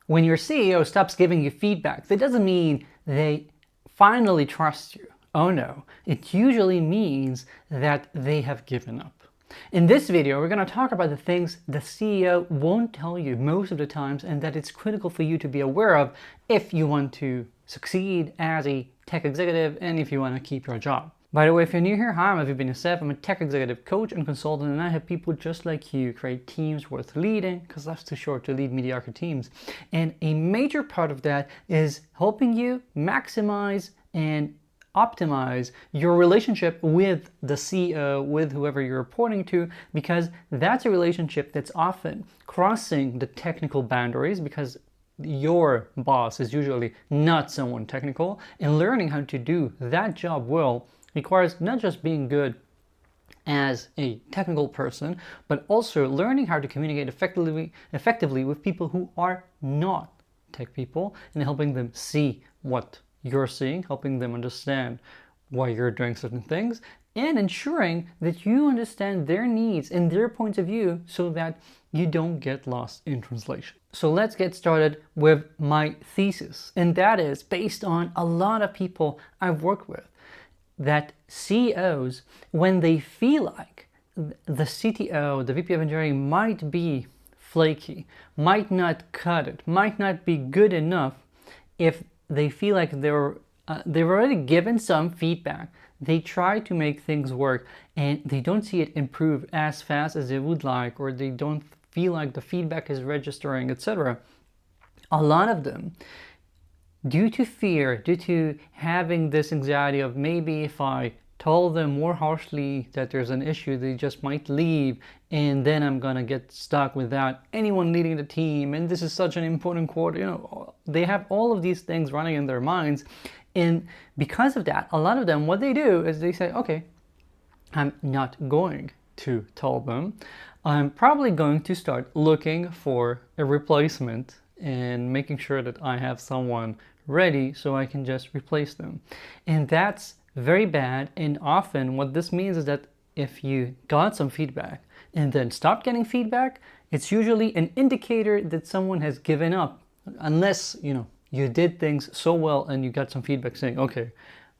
When your CEO stops giving you feedback, that doesn't mean they finally trust you. Oh no, it usually means that they have given up. In this video, we're going to talk about the things the CEO won't tell you most of the times and that it's critical for you to be aware of if you want to succeed as a tech executive and if you want to keep your job. By the way, if you're new here, hi, I'm Aviv Ben-Yosef. I'm a tech executive coach and consultant, and I help people just like you create teams worth leading, because life's too short to lead mediocre teams. And a major part of that is helping you maximize and optimize your relationship with the CEO, with whoever you're reporting to, because that's a relationship that's often crossing the technical boundaries, because your boss is usually not someone technical, and learning how to do that job well requires not just being good as a technical person, but also learning how to communicate effectively with people who are not tech people, and helping them see what you're seeing, helping them understand why you're doing certain things, and ensuring that you understand their needs and their points of view so that you don't get lost in translation. So let's get started with my thesis, and that is based on a lot of people I've worked with, that CEOs, when they feel like the CTO, the VP of engineering, might be flaky, might not cut it, might not be good enough, if they feel like they've already given some feedback, they try to make things work and they don't see it improve as fast as they would like, or they don't feel like the feedback is registering, etc. A lot of them, due to fear, due to having this anxiety of maybe if I tell them more harshly that there's an issue, they just might leave, and then I'm gonna get stuck without anyone leading the team, and this is such an important quarter. They have all of these things running in their minds, and because of that, a lot of them, what they do is they say, okay, I'm not going to tell them. I'm probably going to start looking for a replacement and making sure that I have someone ready so I can just replace them. And that's very bad. And often what this means is that if you got some feedback and then stopped getting feedback, it's usually an indicator that someone has given up, unless you did things so well and you got some feedback saying, okay,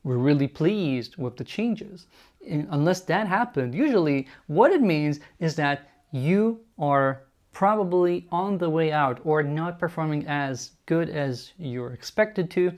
we're really pleased with the changes. And unless that happened, usually what it means is that you are probably on the way out or not performing as good as you're expected to,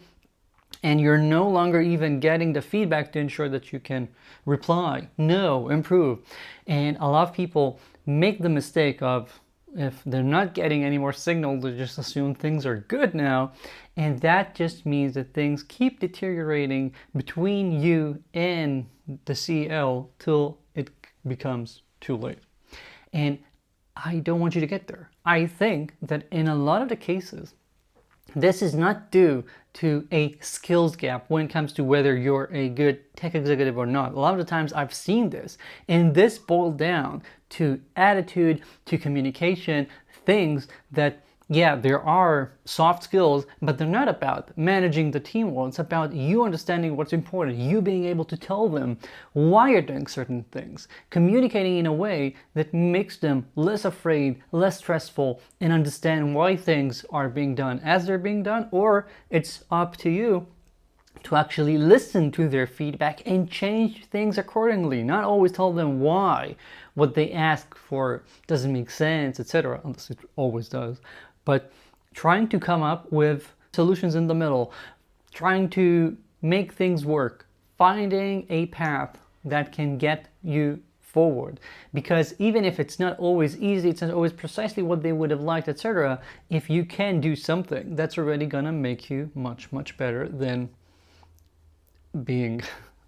and you're no longer even getting the feedback to ensure that you can reply, no, improve. And a lot of people make the mistake of, if they're not getting any more signal, they just assume things are good now, and that just means that things keep deteriorating between you and the CEO till it becomes too late. And I don't want you to get there. I think that in a lot of the cases, this is not due to a skills gap when it comes to whether you're a good tech executive or not. A lot of the times I've seen this, and this boiled down to attitude, to communication, things that, yeah, there are soft skills, but they're not about managing the team well. It's about you understanding what's important, you being able to tell them why you're doing certain things, communicating in a way that makes them less afraid, less stressful, and understand why things are being done as they're being done, or it's up to you to actually listen to their feedback and change things accordingly. Not always tell them why what they ask for doesn't make sense, etc., unless it always does. But trying to come up with solutions in the middle, trying to make things work, finding a path that can get you forward. Because even if it's not always easy, it's not always precisely what they would have liked, etc., if you can do something, that's already gonna make you much, much better than being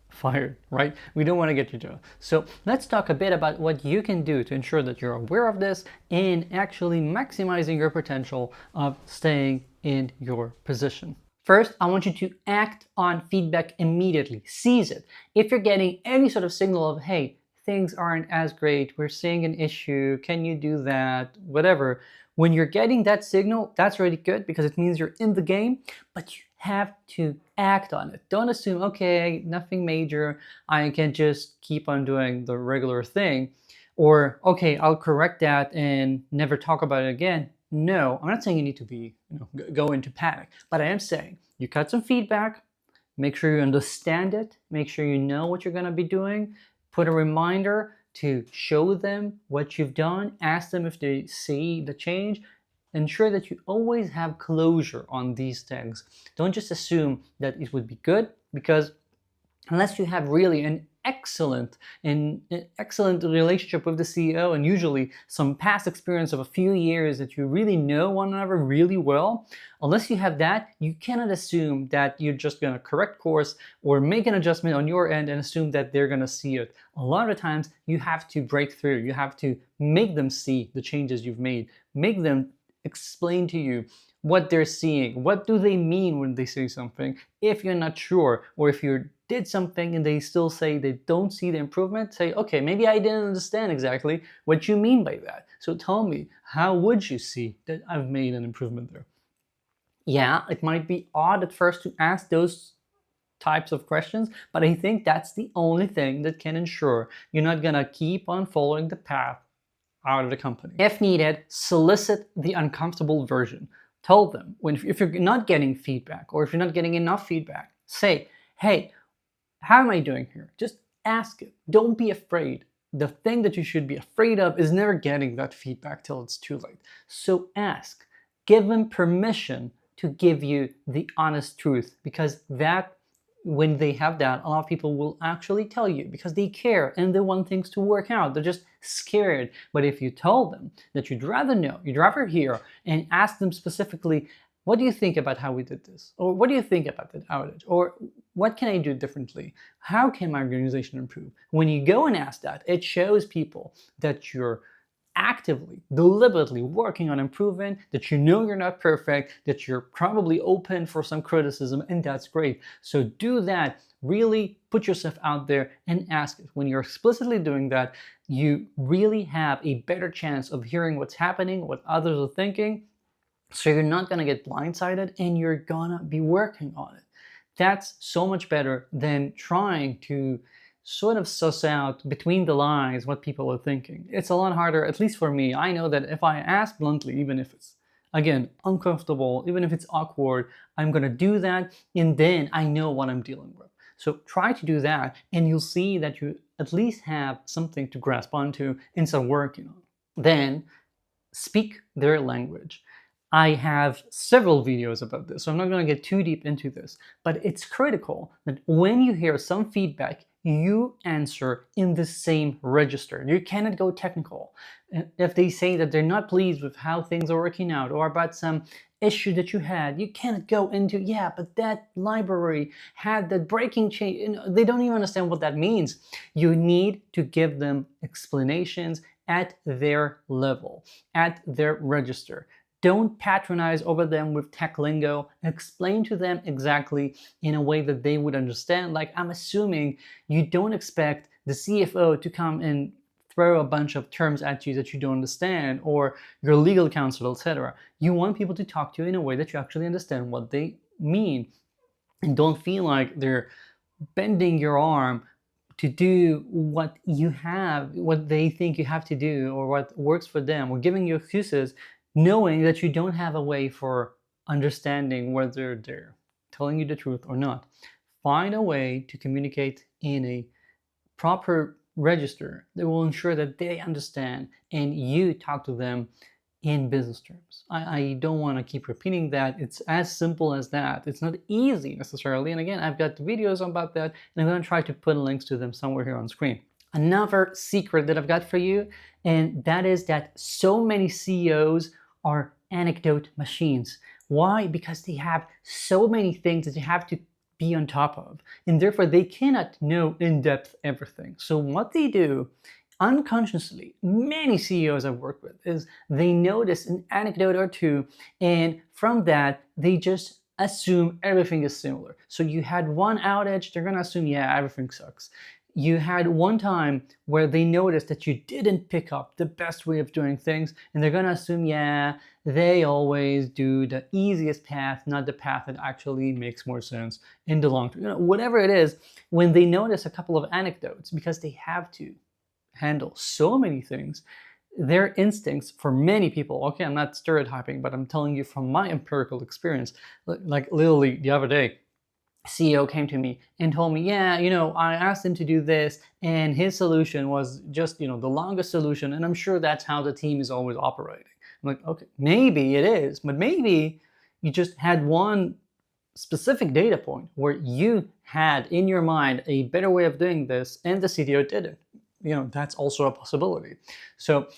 fired, right? We don't want to get you to. So let's talk a bit about what you can do to ensure that you're aware of this and actually maximizing your potential of staying in your position. First, I want you to act on feedback immediately. Seize it. If you're getting any sort of signal of, hey, things aren't as great, we're seeing an issue, can you do that, whatever. When you're getting that signal, that's really good because it means you're in the game, but you have to act on it. Don't assume, okay, nothing major, I can just keep on doing the regular thing, or okay, I'll correct that and never talk about it again. No, I'm not saying you need to be go into panic. But I am saying, you got some feedback, make sure you understand it, make sure you know what you're going to be doing, put a reminder to show them what you've done, ask them if they see the change. Ensure that you always have closure on these things. Don't just assume that it would be good, because unless you have really an excellent relationship with the CEO, and usually some past experience of a few years that you really know one another really well, unless you have that, you cannot assume that you're just going to correct course or make an adjustment on your end and assume that they're going to see it. A lot of times you have to break through. You have to make them see the changes you've made, make them explain to you what they're seeing. What do they mean when they say something? If you're not sure, or if you did something and they still say they don't see the improvement, say, okay, maybe I didn't understand exactly what you mean by that. So tell me, how would you see that I've made an improvement there? Yeah, it might be odd at first to ask those types of questions, but I think that's the only thing that can ensure you're not gonna keep on following the path out of the company. If needed, solicit the uncomfortable version. Tell them, if you're not getting feedback, or if you're not getting enough feedback, say, hey, how am I doing here? Just ask it. Don't be afraid. The thing that you should be afraid of is never getting that feedback till it's too late. So ask. Give them permission to give you the honest truth, because that, when they have that, a lot of people will actually tell you because they care and they want things to work out. They're just scared. But if you tell them that you'd rather know, you'd rather hear, and ask them specifically, what do you think about how we did this? Or what do you think about the outage? Or what can I do differently? How can my organization improve? When you go and ask that, it shows people that you're actively, deliberately working on improving, that you know you're not perfect, that you're probably open for some criticism, and that's great. So do that. Really put yourself out there and ask it. When you're explicitly doing that, you really have a better chance of hearing what's happening, what others are thinking, so you're not going to get blindsided and you're going to be working on it. That's so much better than trying to sort of suss out between the lines what people are thinking. It's a lot harder, at least for me. I know that if I ask bluntly, even if it's, again, uncomfortable, even if it's awkward, I'm going to do that, and then I know what I'm dealing with. So try to do that, and you'll see that you at least have something to grasp onto and start working on. Then speak their language. I have several videos about this, so I'm not going to get too deep into this, but it's critical that when you hear some feedback, you answer in the same register. You cannot go technical. If they say that they're not pleased with how things are working out, or about some issue that you had, you cannot go into, yeah, but that library had that breaking change. They don't even understand what that means. You need to give them explanations at their level, at their register. Don't patronize over them with tech lingo. Explain to them exactly in a way that they would understand. Like, I'm assuming you don't expect the CFO to come and throw a bunch of terms at you that you don't understand, or your legal counsel, etc. You want people to talk to you in a way that you actually understand what they mean, and don't feel like they're bending your arm to do what they think you have to do, or what works for them, or giving you excuses, knowing that you don't have a way for understanding whether they're telling you the truth or not. Find a way to communicate in a proper register that will ensure that they understand and you talk to them in business terms. I don't want to keep repeating that. It's as simple as that. It's not easy necessarily. And again, I've got videos about that, and I'm going to try to put links to them somewhere here on screen. Another secret that I've got for you, and that is that so many CEOs are anecdote machines. Why? Because they have so many things that they have to be on top of, and therefore they cannot know in depth everything. So what they do unconsciously, many CEOs I've worked with, is they notice an anecdote or two, and from that they just assume everything is similar. So you had one outage, they're gonna assume, yeah, everything sucks. You had one time where they noticed that you didn't pick up the best way of doing things, and they're gonna assume, yeah, they always do the easiest path, not the path that actually makes more sense in the long term. Whatever it is, when they notice a couple of anecdotes, because they have to handle so many things, their instincts for many people, okay, I'm not stereotyping, but I'm telling you from my empirical experience, like literally the other day, CEO came to me and told me, yeah, I asked him to do this and his solution was just, the longest solution. And I'm sure that's how the team is always operating. I'm like, okay, maybe it is, but maybe you just had one specific data point where you had in your mind a better way of doing this and the CTO didn't. That's also a possibility. So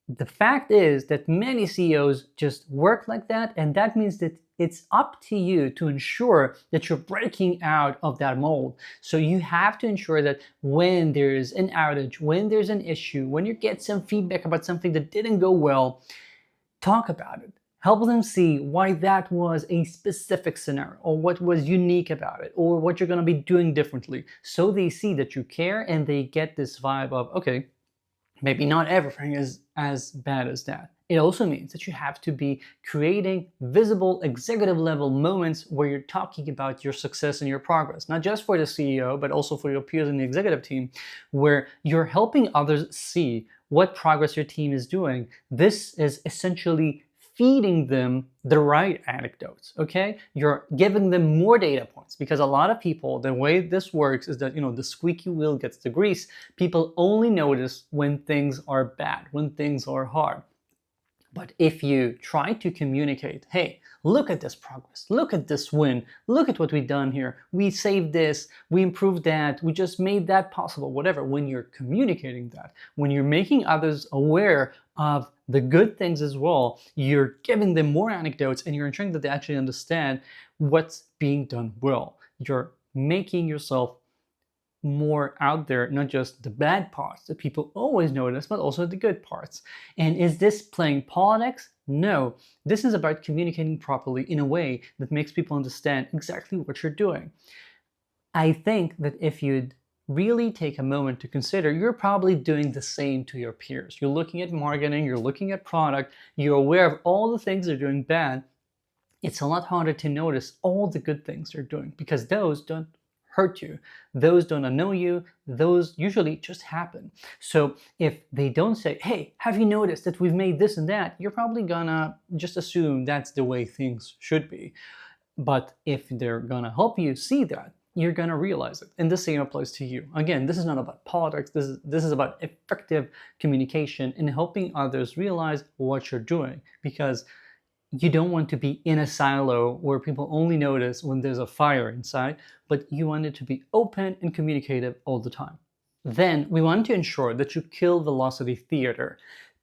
the fact is that many CEOs just work like that, and that means that it's up to you to ensure that you're breaking out of that mold. So you have to ensure that when there's an outage, when there's an issue, when you get some feedback about something that didn't go well, talk about it. Help them see why that was a specific scenario, or what was unique about it, or what you're going to be doing differently. So they see that you care and they get this vibe of, okay, maybe not everything is as bad as that. It also means that you have to be creating visible executive level moments where you're talking about your success and your progress, not just for the CEO, but also for your peers in the executive team, where you're helping others see what progress your team is doing. This is essentially feeding them the right anecdotes, okay? You're giving them more data points, because a lot of people, the way this works is that, the squeaky wheel gets the grease. People only notice when things are bad, when things are hard. But if you try to communicate, hey, look at this progress, look at this win, look at what we've done here, we saved this, we improved that, we just made that possible, whatever. When you're communicating that, when you're making others aware of the good things as well, you're giving them more anecdotes and you're ensuring that they actually understand what's being done well. You're making yourself more out there, not just the bad parts that people always notice, but also the good parts. And is this playing politics? No, this is about communicating properly in a way that makes people understand exactly what you're doing. I think that if you'd really take a moment to consider, you're probably doing the same to your peers. You're looking at marketing, you're looking at product, you're aware of all the things they're doing bad. It's a lot harder to notice all the good things they're doing, because those don't hurt you. Those don't annoy you. Those usually just happen. So if they don't say, hey, have you noticed that we've made this and that? You're probably gonna just assume that's the way things should be. But if they're gonna help you see that, you're gonna realize it. And the same applies to you. Again, this is not about politics. This is about effective communication and helping others realize what you're doing, because you don't want to be in a silo where people only notice when there's a fire inside, but you want it to be open and communicative all the time. Then we want to ensure that you kill velocity theater.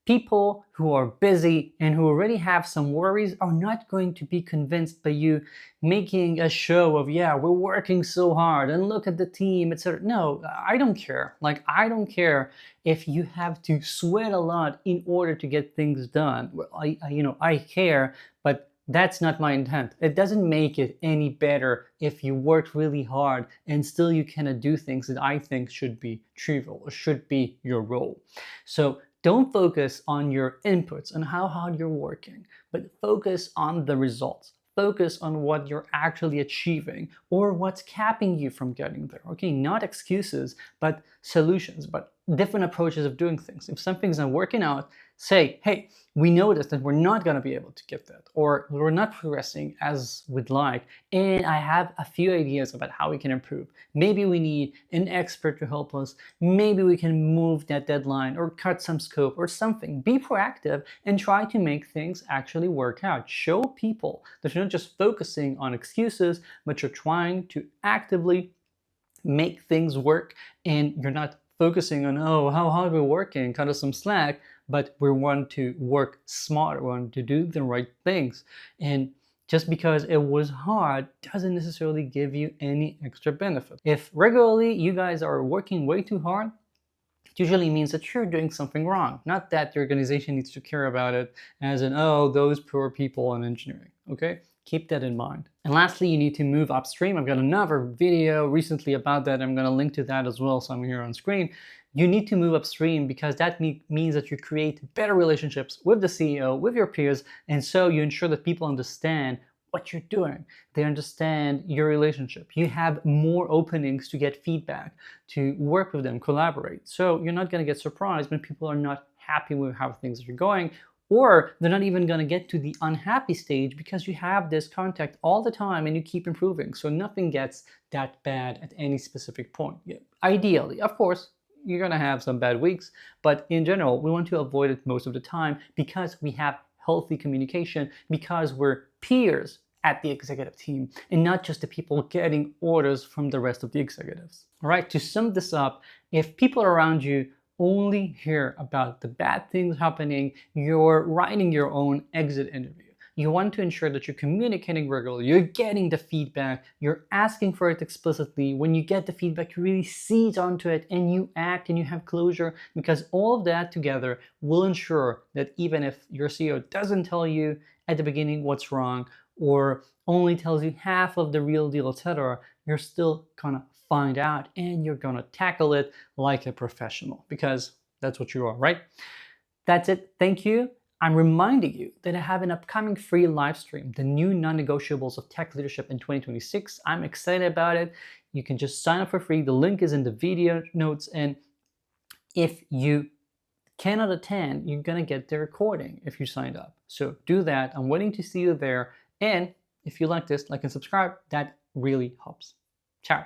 People who are busy and who already have some worries are not going to be convinced by you making a show of, yeah, we're working so hard and look at the team, etc. No, I don't care. I don't care if you have to sweat a lot in order to get things done. Well, I care, but that's not my intent. It doesn't make it any better if you worked really hard and still you cannot do things that I think should be trivial or should be your role. So don't focus on your inputs and how hard you're working, but focus on the results. Focus on what you're actually achieving or what's capping you from getting there. Okay, not excuses, but solutions, but different approaches of doing things. If something's not working out, say, hey, we noticed that we're not going to be able to get that, or we're not progressing as we'd like, and I have a few ideas about how we can improve. Maybe we need an expert to help us. Maybe we can move that deadline or cut some scope or something. Be proactive and try to make things actually work out. Show people that you're not just focusing on excuses, but you're trying to actively make things work, and you're not focusing on, oh, how hard we're working, cut us some slack, but we want to work smart, we want to do the right things. And just because it was hard doesn't necessarily give you any extra benefit. If regularly you guys are working way too hard, it usually means that you're doing something wrong, not that the organization needs to care about it as in, oh, those poor people in engineering, okay? Keep that in mind. And lastly, you need to move upstream. I've got another video recently about that. I'm going to link to that as well, so I'm here on screen. You need to move upstream because that means that you create better relationships with the CEO, with your peers, and so you ensure that people understand what you're doing. They understand your relationship. You have more openings to get feedback, to work with them, collaborate. So you're not going to get surprised when people are not happy with how things are going, or they're not even going to get to the unhappy stage because you have this contact all the time and you keep improving. So nothing gets that bad at any specific point. Ideally, of course, you're going to have some bad weeks, but in general, we want to avoid it most of the time because we have healthy communication, because we're peers at the executive team and not just the people getting orders from the rest of the executives. All right, to sum this up, if people around you only hear about the bad things happening, you're writing your own exit interview. You want to ensure that you're communicating regularly, you're getting the feedback, you're asking for it explicitly. When you get the feedback, you really seize onto it and you act and you have closure, because all of that together will ensure that even if your CEO doesn't tell you at the beginning what's wrong or only tells you half of the real deal, etc., you're still gonna find out and you're gonna tackle it like a professional, because that's what you are, right? That's it. Thank you. I'm reminding you that I have an upcoming free live stream, the new non-negotiables of tech leadership in 2026. I'm excited about it. You can just sign up for free. The link is in the video notes. And if you cannot attend, you're going to get the recording if you signed up. So do that. I'm waiting to see you there. And if you like this, like and subscribe. That really helps. Ciao.